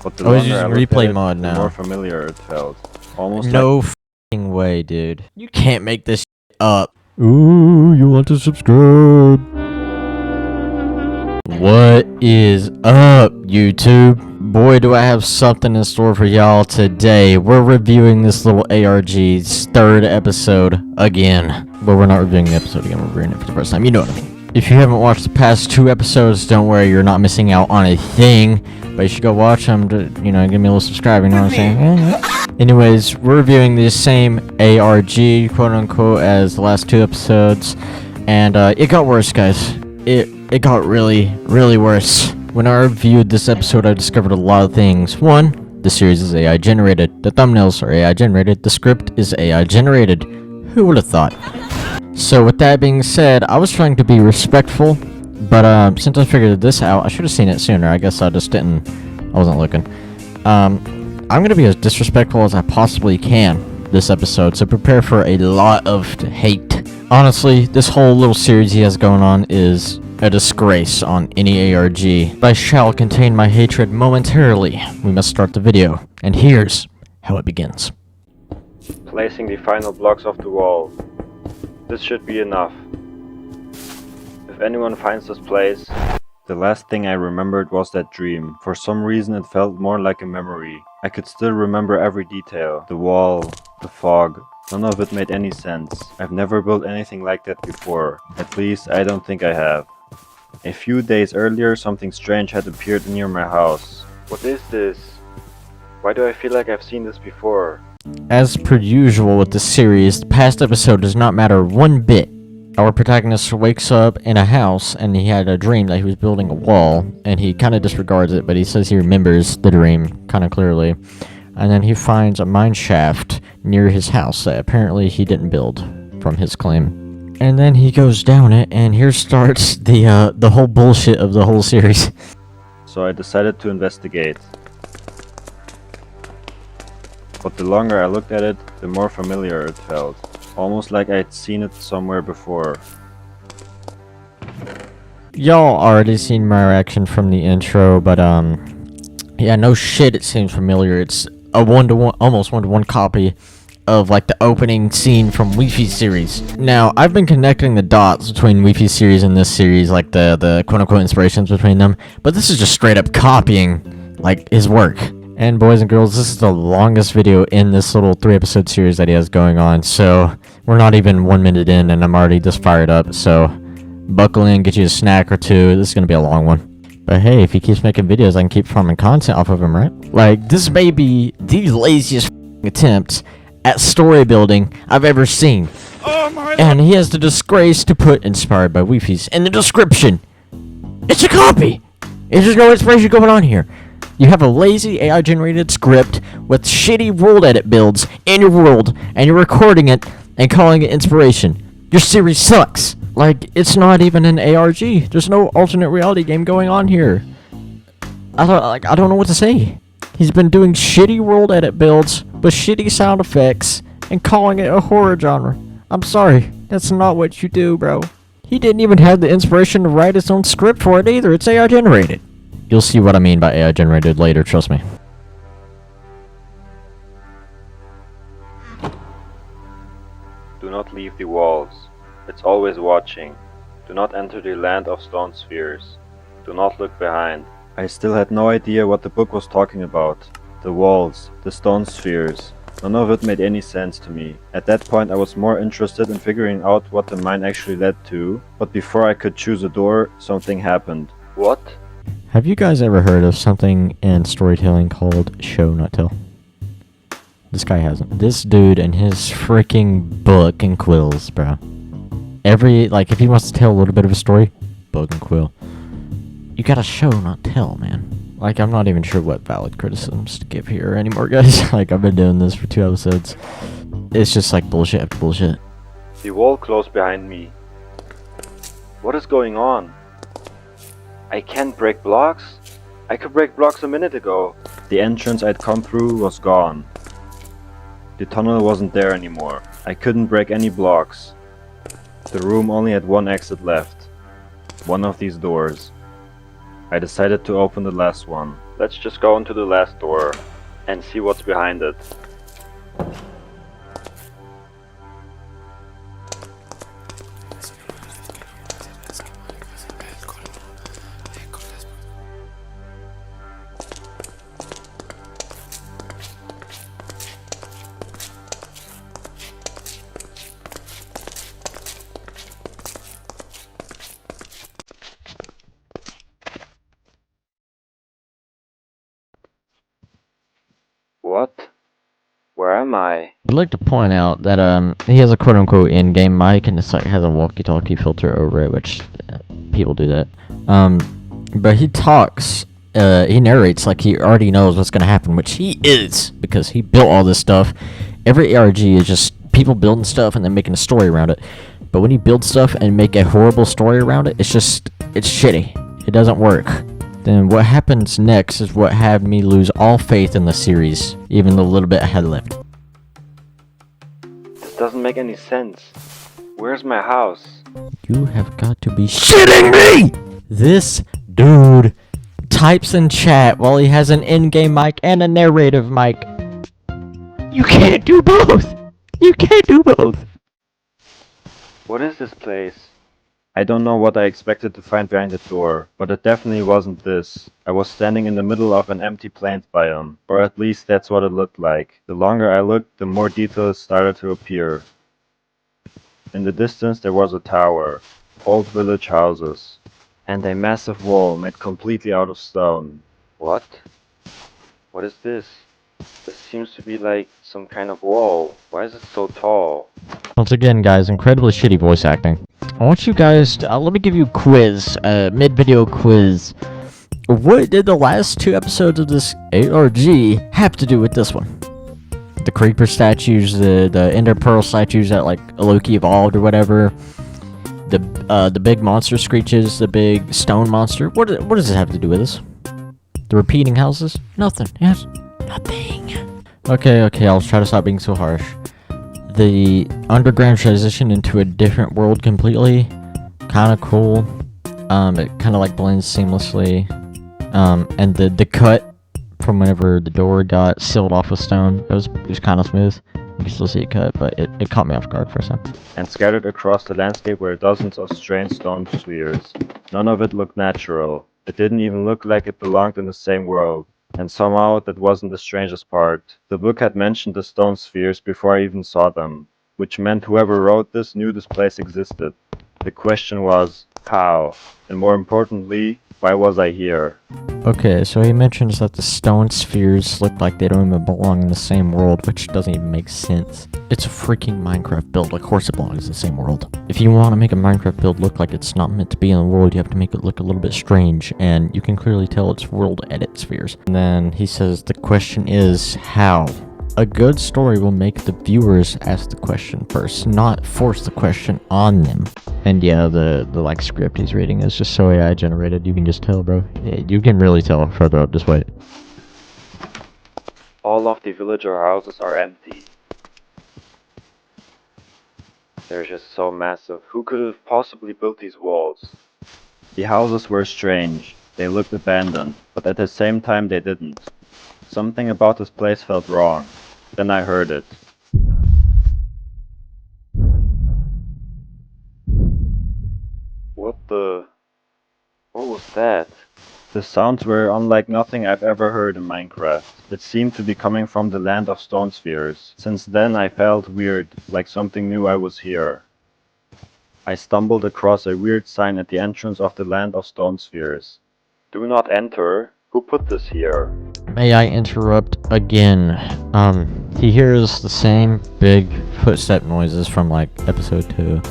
But the I was longer I using looked at replay it, mod the now. more familiar it felt. Almost No like f***ing way, dude. You can't make this up. Ooh, you want to subscribe? What is up, YouTube? Boy, do I have something in store for y'all today. We're reviewing this little ARG's third episode again. But we're not reviewing the episode again, we're reviewing it for the first time. You know what I mean. If you haven't watched the past two episodes, don't worry, you're not missing out on a thing. But you should go watch them to, give me a little subscribe, you know what I'm saying? Anyways, we're reviewing the same ARG, quote-unquote, as the last two episodes. And it got worse, guys. It got really, really worse. When I reviewed this episode, I discovered a lot of things. One, the series is AI generated. The thumbnails are AI generated. The script is AI generated. Who would have thought? So with that being said, I was trying to be respectful, but since I figured this out, I should have seen it sooner. I guess I just didn't. I wasn't looking. I'm gonna be as disrespectful as I possibly can this episode, so prepare for a lot of hate. Honestly, this whole little series he has going on is a disgrace on any ARG. I shall contain my hatred momentarily. We must start the video, and here's how it begins. placing the final blocks of the wall. This should be enough. If anyone finds this place... The last thing I remembered was that dream. For some reason it felt more like a memory. I could still remember every detail. The wall, the fog. None of it made any sense. I've never built anything like that before. At least, I don't think I have. A few days earlier, something strange had appeared near my house. What is this? Why do I feel like I've seen this before? As per usual with the series, the past episode does not matter one bit. Our protagonist wakes up in a house and he had a dream that he was building a wall, and he kind of disregards it, but he says he remembers the dream kind of clearly. And then he finds a mine shaft near his house that apparently he didn't build, from his claim. And then he goes down it, and here starts the whole bullshit of the whole series. So I decided to investigate. But the longer I looked at it, the more familiar it felt. Almost like I'd seen it somewhere before. Y'all already seen my reaction from the intro, but yeah, no shit, it seems familiar. It's a one-to-one, almost one-to-one copy of like the opening scene from Wi-Fi's series. Now, I've been connecting the dots between Wi-Fi's series and this series, like the quote-unquote inspirations between them, but this is just straight up copying like his work. And boys and girls, this is the longest video in this little 3-episode series that he has going on, so we're not even 1 minute in and I'm already just fired up, so buckle in, get you a snack or two. This is gonna be a long one. But hey, if he keeps making videos, I can keep farming content off of him, right? Like, this may be the laziest attempt at story building I've ever seen. And he has the disgrace to put inspired by Wi-Fi's in the description. It's a copy! There's no inspiration going on here. You have a lazy AI-generated script with shitty world edit builds in your world, and you're recording it and calling it inspiration. Your series sucks. Like, it's not even an ARG. There's no alternate reality game going on here. I don't know what to say. He's been doing shitty world edit builds with shitty sound effects and calling it a horror genre. I'm sorry, that's not what you do, bro. He didn't even have the inspiration to write his own script for it either. It's AI generated. You'll see what I mean by AI generated later, trust me. Do not leave the walls. It's always watching. Do not enter the land of stone spheres. Do not look behind. I still had no idea what the book was talking about. The walls, the stone spheres. None of it made any sense to me. At that point I was more interested in figuring out what the mine actually led to, but before I could choose a door, something happened. What? Have you guys ever heard of something in storytelling called show not tell? This guy hasn't. This dude and his freaking book and quills, bro. If he wants to tell a little bit of a story, book and quill. You gotta show not tell, man. Like, I'm not even sure what valid criticisms to give here anymore, guys. Like, I've been doing this for 2 episodes. It's just like bullshit after bullshit. The wall closed behind me. What is going on? I can't break blocks? I could break blocks a minute ago. The entrance I'd come through was gone. The tunnel wasn't there anymore. I couldn't break any blocks. The room only had one exit left. One of these doors. I decided to open the last one. Let's just go into the last door and see what's behind it. What? Where am I? I'd like to point out that he has a quote-unquote in-game mic, and it's like has a walkie-talkie filter over it, which people do that. But he talks, he narrates like he already knows what's gonna happen, which he is because he built all this stuff. Every ARG is just people building stuff and then making a story around it. But when you build stuff and make a horrible story around it, it's shitty. It doesn't work. Then what happens next is what had me lose all faith in the series, even the little bit I had left. This doesn't make any sense. Where's my house? You have got to be shitting me! This dude types in chat while he has an in-game mic and a narrative mic. You can't do both! You can't do both! What is this place? I don't know what I expected to find behind the door, but it definitely wasn't this. I was standing in the middle of an empty plains biome, or at least that's what it looked like. The longer I looked, the more details started to appear. In the distance there was a tower, old village houses, and a massive wall made completely out of stone. What? What is this? This seems to be like some kind of wall. Why is it so tall? Once again, guys, incredibly shitty voice acting. I want you guys to, let me give you a quiz, mid-video quiz. What did the last 2 episodes of this ARG have to do with this one? The creeper statues, the ender pearl statues that like Loki evolved or whatever. The big monster screeches, the big stone monster. What does this have to do with this? The repeating houses? Nothing. Yes, nothing. Okay, I'll try to stop being so harsh. The underground transition into a different world completely, kind of cool. It kind of like blends seamlessly. And the cut from whenever the door got sealed off with stone, it was kind of smooth. You can still see it cut, but it caught me off guard for a second. And scattered across the landscape were dozens of strange stone spheres. None of it looked natural. It didn't even look like it belonged in the same world. And somehow that wasn't the strangest part. The book had mentioned the stone spheres before I even saw them, which meant whoever wrote this knew this place existed. The question was, how? And more importantly, why was I here? Okay, so he mentions that the stone spheres look like they don't even belong in the same world, which doesn't even make sense. It's a freaking Minecraft build, of course it belongs in the same world. If you want to make a Minecraft build look like it's not meant to be in the world, you have to make it look a little bit strange, and you can clearly tell it's world edit spheres. And then he says the question is, how? A good story will make the viewers ask the question first, not force the question on them. And yeah, the like script he's reading is just so AI generated. You can just tell, bro. You can really tell further up. Just wait. All of the villager houses are empty. They're just so massive. Who could have possibly built these walls? The houses were strange. They looked abandoned, but at the same time they didn't. Something about this place felt wrong. Then I heard it. What was that? The sounds were unlike nothing I've ever heard in Minecraft. It seemed to be coming from the land of stone spheres. Since then I felt weird, like something knew I was here. I stumbled across a weird sign at the entrance of the land of stone spheres. Do not enter. Who put this here? May I interrupt again? He hears the same big footstep noises from like episode 2.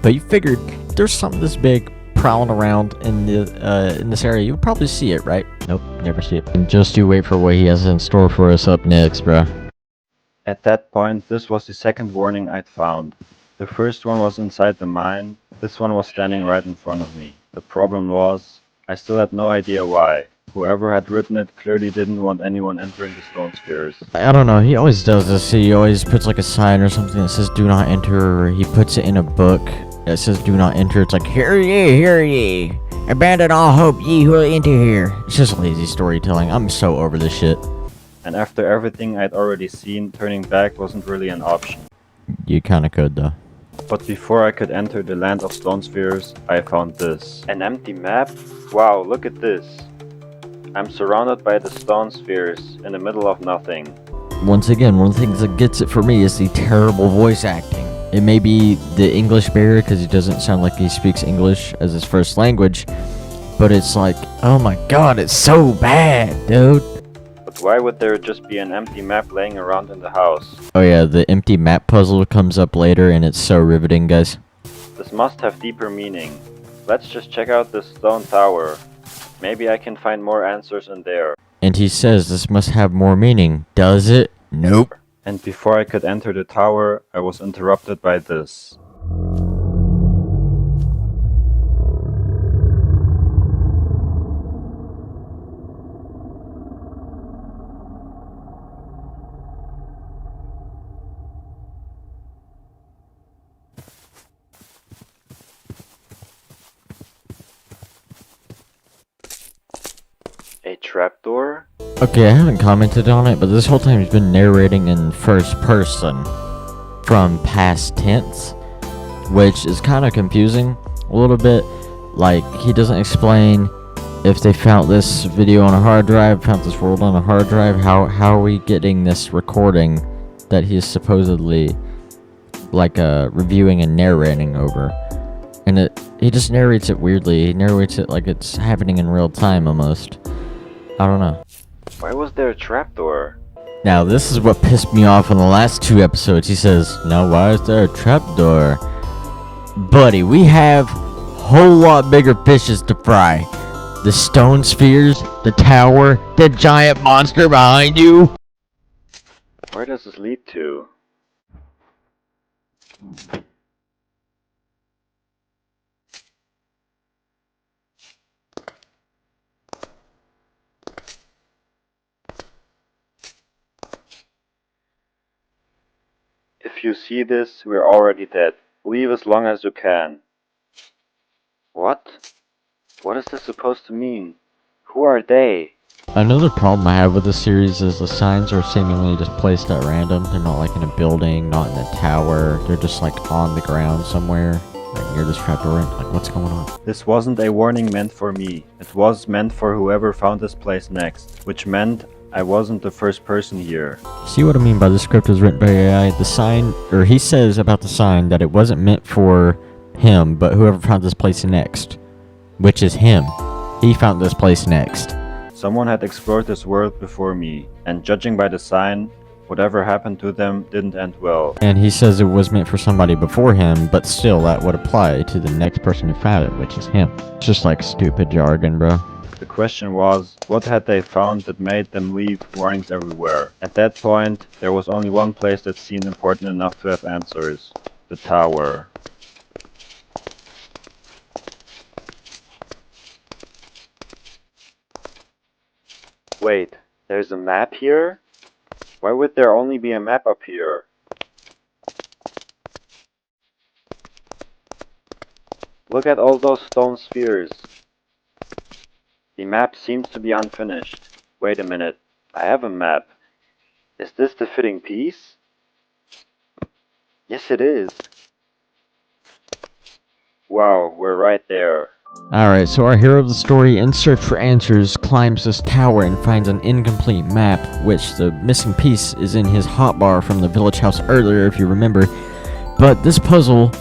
But you figured there's something this big prowling around in this area. You would probably see it, right? Nope, never see it. And just you wait for what he has in store for us up next, bruh. At that point, this was the second warning I'd found. The first one was inside the mine. This one was standing right in front of me. The problem was, I still had no idea why. Whoever had written it clearly didn't want anyone entering the stone spheres. I don't know, he always does this. He always puts like a sign or something that says do not enter, or he puts it in a book that says do not enter. It's like, hear ye, Abandon all hope, ye who enter here. It's just lazy storytelling. I'm so over this shit. And after everything I'd already seen, turning back wasn't really an option. You kinda could, though. But before I could enter the land of stone spheres, I found this. An empty map? Wow, look at this. I'm surrounded by the stone spheres in the middle of nothing. Once again, one of the things that gets it for me is the terrible voice acting. It may be the English barrier because he doesn't sound like he speaks English as his first language, but it's like, oh my god, it's so bad, dude. But why would there just be an empty map laying around in the house? Oh yeah, the empty map puzzle comes up later and it's so riveting, guys. This must have deeper meaning. Let's just check out this stone tower. Maybe I can find more answers in there. And he says this must have more meaning. Does it? Nope. And before I could enter the tower, I was interrupted by this. A trapdoor? Okay, I haven't commented on it, but this whole time he's been narrating in first person from past tense, which is kind of confusing a little bit. Like, he doesn't explain if they found this video on a hard drive, found this world on a hard drive, how are we getting this recording that he is supposedly like reviewing and narrating over. And he just narrates it weirdly. He narrates it like it's happening in real time almost. I don't know. Why was there a trapdoor? Now, this is what pissed me off in the last 2 episodes. He says, now why is there a trapdoor? Buddy, we have whole lot bigger fishes to fry. The stone spheres, the tower, the giant monster behind you. Where does this lead to? If you see this, we're already dead. Leave as long as you can. What? What is this supposed to mean? Who are they? Another problem I have with this series is the signs are seemingly just placed at random. They're not like in a building, not in a tower. They're just like on the ground somewhere, like near this trapdoor. Like, what's going on? This wasn't a warning meant for me. It was meant for whoever found this place next, which meant I wasn't the first person here. See what I mean by the script was written by AI? The sign, or he says about the sign that it wasn't meant for him, but whoever found this place next, which is him. He found this place next. Someone had explored this world before me, and judging by the sign, whatever happened to them didn't end well. And he says it was meant for somebody before him, but still that would apply to the next person who found it, which is him. It's just like stupid jargon, bro. The question was, what had they found that made them leave warnings everywhere? At that point, there was only one place that seemed important enough to have answers. The tower. Wait, there's a map here? Why would there only be a map up here? Look at all those stone spheres. The map seems to be unfinished. Wait a minute, I have a map. Is this the fitting piece? Yes, it is. Wow, we're right there. Alright, so our hero of the story, in search for answers, climbs this tower and finds an incomplete map, which the missing piece is in his hotbar from the village house earlier, if you remember. But this puzzle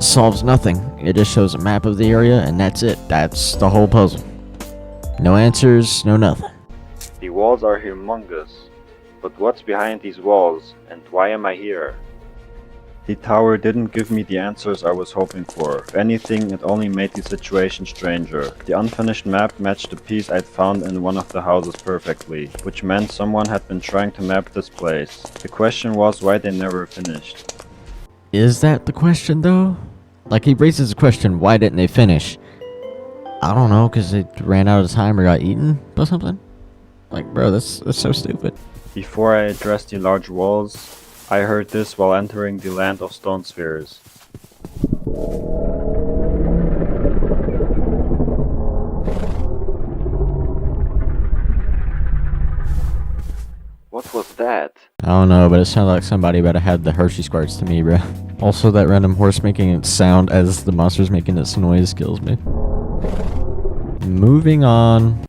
solves nothing. It just shows a map of the area, and that's it. That's the whole puzzle. No answers, no nothing. The walls are humongous. But what's behind these walls, and why am I here? The tower didn't give me the answers I was hoping for. If anything, it only made the situation stranger. The unfinished map matched the piece I'd found in one of the houses perfectly, which meant someone had been trying to map this place. The question was why they never finished. Is that the question, though? Like, he raises the question, why didn't they finish? I don't know, because they ran out of time or got eaten or something? Like, bro, that's so stupid. Before I addressed the large walls, I heard this while entering the land of stone spheres. What was that? I don't know, but it sounded like somebody better had the Hershey squirts to me, bro. Also, that random horse making its sound as the monster's making its noise kills me. Moving on.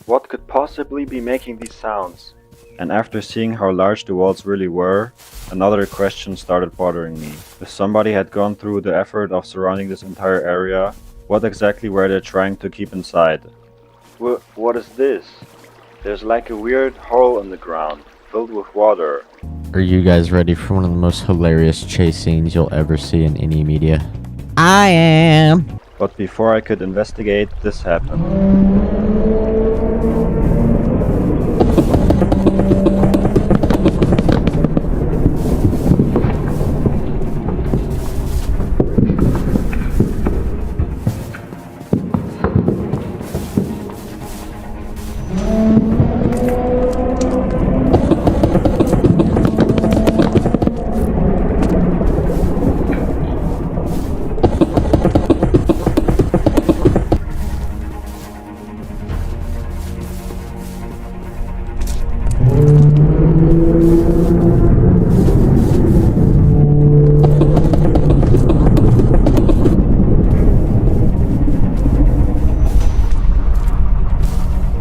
What could possibly be making these sounds? And after seeing how large the walls really were, another question started bothering me. If somebody had gone through the effort of surrounding this entire area, what exactly were they trying to keep inside? What is this? There's like a weird hole in the ground, filled with water. Are you guys ready for one of the most hilarious chase scenes you'll ever see in any media? I am! But before I could investigate, this happened.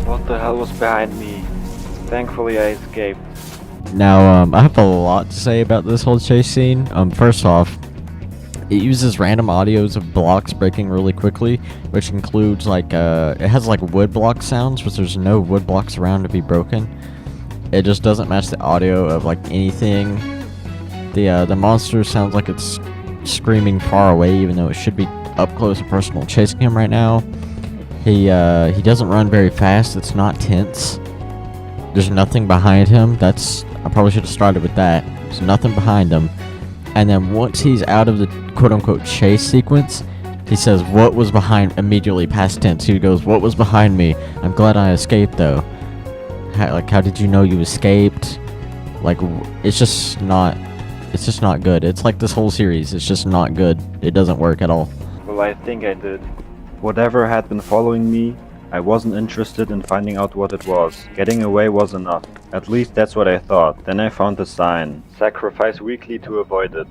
What the hell was behind me? Thankfully I escaped. Now, I have a lot to say about this whole chase scene. First off, it uses random audios of blocks breaking really quickly, which includes like it has like wood block sounds, but there's no wood blocks around to be broken. It just doesn't match the audio of like anything. The monster sounds like it's screaming far away, even though it should be up close and personal chasing him right now. He doesn't run very fast. It's not tense. There's nothing behind him. I probably should have started with that. There's nothing behind him. And then once he's out of the quote-unquote chase sequence, he says, "What was behind?" Immediately past tense. He goes, "What was behind me? I'm glad I escaped, though." How did you know you escaped? Like, it's just not good. It's like this whole series. It's just not good. It doesn't work at all. Well, I think I did. Whatever had been following me, I wasn't interested in finding out what it was. Getting away was enough. At least that's what I thought. Then I found the sign. Sacrifice weekly to avoid it.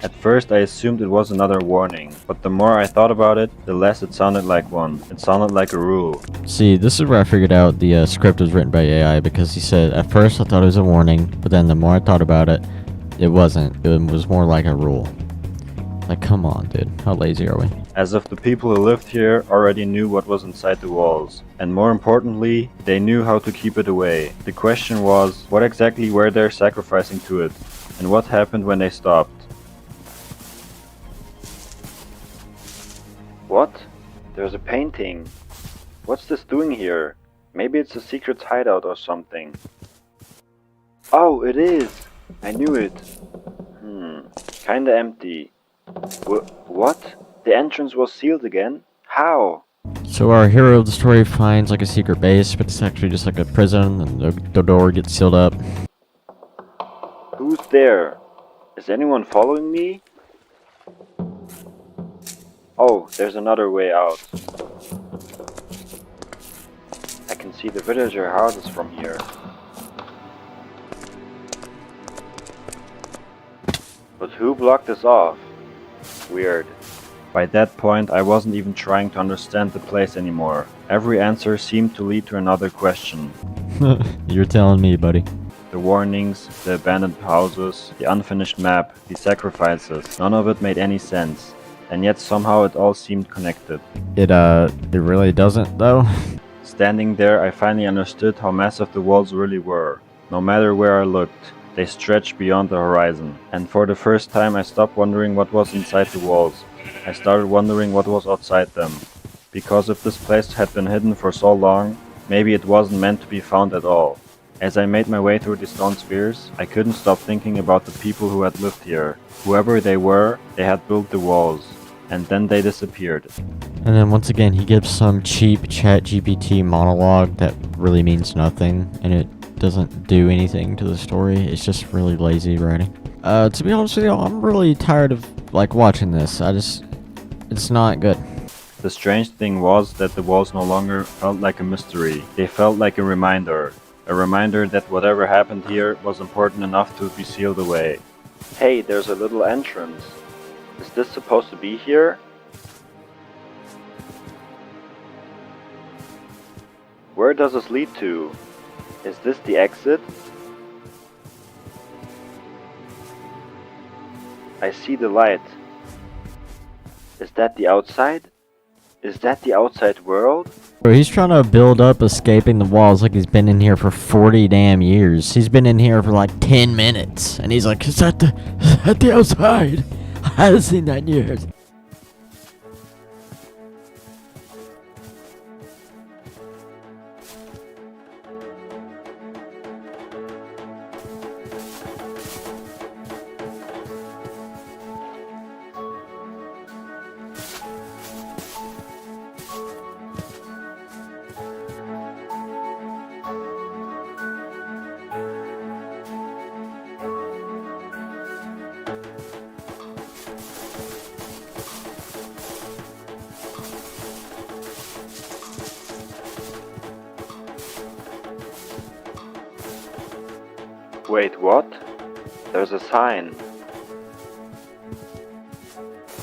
At first I assumed it was another warning, but the more I thought about it, the less it sounded like one. It sounded like a rule. See, this is where I figured out the script was written by AI, because he said, at first I thought it was a warning, but then the more I thought about it, it wasn't. It was more like a rule. Like, come on, dude. How lazy are we? As if the people who lived here already knew what was inside the walls. And more importantly, they knew how to keep it away. The question was, what exactly were they sacrificing to it? And what happened when they stopped? What? There's a painting. What's this doing here? Maybe it's a secret hideout or something. Oh, it is! I knew it. Kinda empty. What? The entrance was sealed again? How? So our hero of the story finds like a secret base, but it's actually just like a prison, and the door gets sealed up. Who's there? Is anyone following me? Oh, there's another way out. I can see the villager houses from here. But who blocked us off? Weird. By that point, I wasn't even trying to understand the place anymore. Every answer seemed to lead to another question. You're telling me, buddy. The warnings, the abandoned houses, the unfinished map, the sacrifices, none of it made any sense. And yet somehow it all seemed connected. It really doesn't, though. Standing there, I finally understood how massive the walls really were. No matter where I looked, they stretched beyond the horizon. And for the first time I stopped wondering what was inside the walls. I started wondering what was outside them. Because if this place had been hidden for so long, maybe it wasn't meant to be found at all. As I made my way through the stone spheres, I couldn't stop thinking about the people who had lived here. Whoever they were, they had built the walls. And then they disappeared. And then once again, he gives some cheap ChatGPT monologue that really means nothing, and it doesn't do anything to the story. It's just really lazy writing. To be honest with you, I'm really tired of like watching this. It's not good. The strange thing was that the walls no longer felt like a mystery. They felt like a reminder A reminder that whatever happened here was important enough to be sealed away. Hey, there's a little entrance. Is this supposed to be here? Where does this lead to? Is this the exit? I see the light. Is that the outside? Is that the outside world? Bro, he's trying to build up escaping the walls like he's been in here for 40 damn years. He's been in here for like 10 minutes. And he's like, is that the outside? I haven't seen that in years. Wait, what? There's a sign.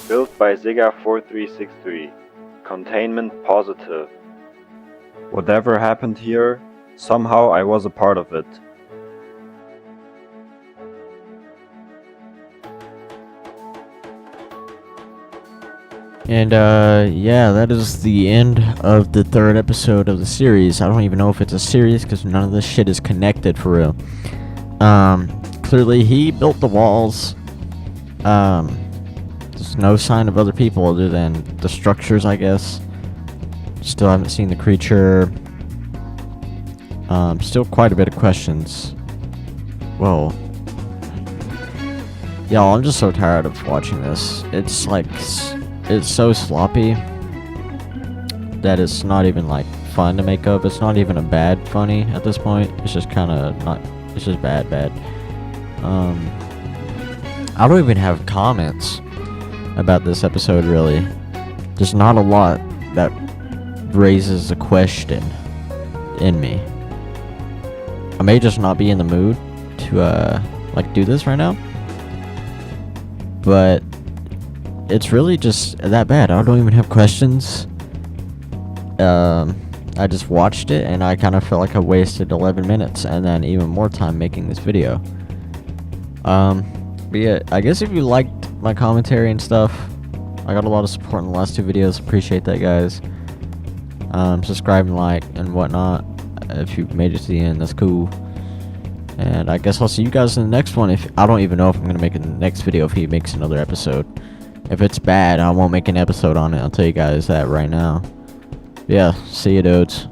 Built by Ziga4363. Containment positive. Whatever happened here, somehow I was a part of it. And yeah, that is the end of the 3rd episode of the series. I don't even know if it's a series because none of this shit is connected for real. Clearly he built the walls. There's no sign of other people other than the structures, I guess. Still haven't seen the creature. Still quite a bit of questions. Whoa. Y'all, I'm just so tired of watching this. It's like, it's so sloppy that it's not even like fun to make up. It's not even a bad funny at this point. It's just kind of not, it's just bad. I don't even have comments about this episode really. There's not a lot that raises a question in me. I may just not be in the mood to like do this right now, but it's really just that bad. I don't even have questions. I just watched it and I kind of felt like I wasted 11 minutes and then even more time making this video. But yeah, I guess if you liked my commentary and stuff, I got a lot of support in the last 2 videos. Appreciate that, guys. Subscribe and like and whatnot. If you made it to the end, that's cool. And I guess I'll see you guys in the next one. If I don't even know if I'm gonna make a next video if he makes another episode. If it's bad, I won't make an episode on it. I'll tell you guys that right now. Yeah, see you dudes.